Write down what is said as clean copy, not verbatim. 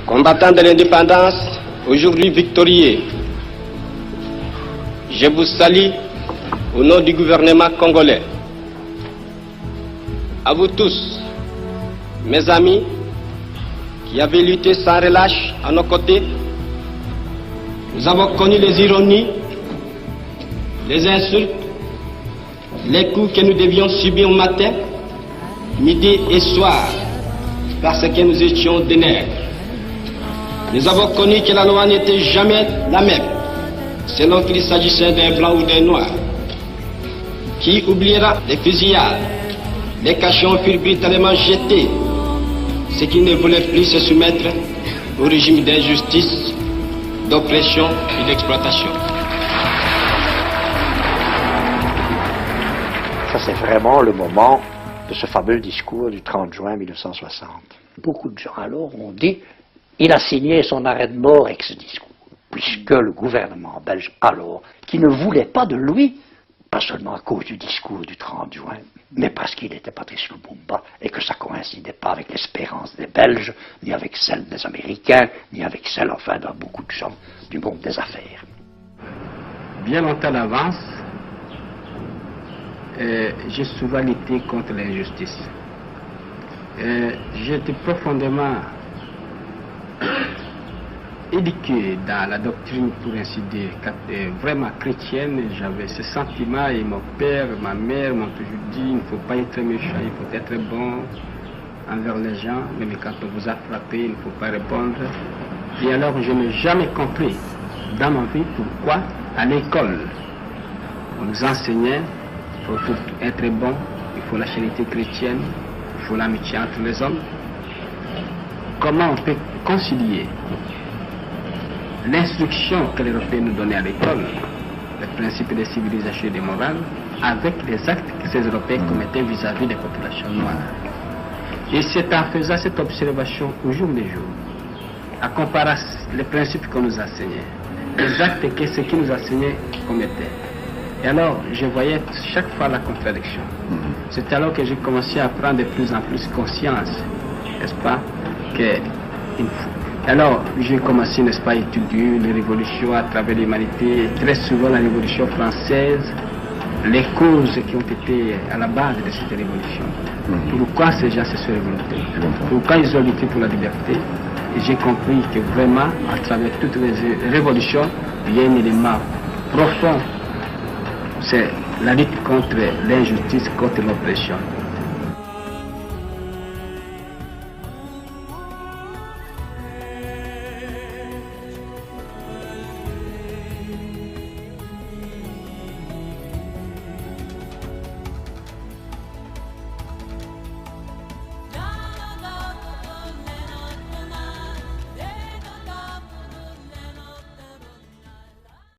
Combattants de l'indépendance, aujourd'hui victorieux, je vous salue au nom du gouvernement congolais. À vous tous, mes amis, qui avez lutté sans relâche à nos côtés, nous avons connu les ironies, les insultes, les coups que nous devions subir au matin, midi et soir, parce que nous étions des nègres. Nous avons connu que la loi n'était jamais la même, selon qu'il s'agissait d'un blanc ou d'un noir. Qui oubliera les fusillades, les cachons furent brutalement jetés, ceux qui ne voulaient plus se soumettre au régime d'injustice, d'oppression et d'exploitation. Ça, c'est vraiment le moment de ce fameux discours du 30 juin 1960. Beaucoup de gens alors ont dit il a signé son arrêt de mort avec ce discours, puisque le gouvernement belge alors, qui ne voulait pas de lui, pas seulement à cause du discours du 30 juin, mais parce qu'il était Patrice Lumumba et que ça ne coïncidait pas avec l'espérance des Belges, ni avec celle des Américains, ni avec celle, enfin, de beaucoup de gens du monde des affaires. Bien longtemps d'avance, j'ai souvent lutté contre l'injustice. J'étais profondément éduqué dans la doctrine, pour ainsi dire, vraiment chrétienne. J'avais ce sentiment et mon père, ma mère m'ont toujours dit il ne faut pas être méchant, il faut être bon envers les gens, même quand on vous a frappé, il ne faut pas répondre. Et alors je n'ai jamais compris dans ma vie pourquoi à l'école on nous enseignait pour être bon, il faut la charité chrétienne, il faut l'amitié entre les hommes. Comment on peut concilier l'instruction que les Européens nous donnaient à l'école, les principes de civilisation et de morale, avec les actes que ces Européens commettaient vis-à-vis des populations noires. Et c'est en faisant cette observation au jour le jour, à comparer les principes qu'on nous enseignait, les actes que ceux qui nous enseignaient commettaient. Et alors, je voyais chaque fois la contradiction. C'est alors que j'ai commencé à prendre de plus en plus conscience, n'est-ce pas, que alors j'ai commencé, n'est-ce pas, à étudier les révolutions à travers l'humanité, très souvent la révolution française, les causes qui ont été à la base de cette révolution. Pourquoi ces gens se sont révoltés, pourquoi ils ont lutté pour la liberté. Et j'ai compris que vraiment, à travers toutes les révolutions, il y a un élément profond, c'est la lutte contre l'injustice, contre l'oppression.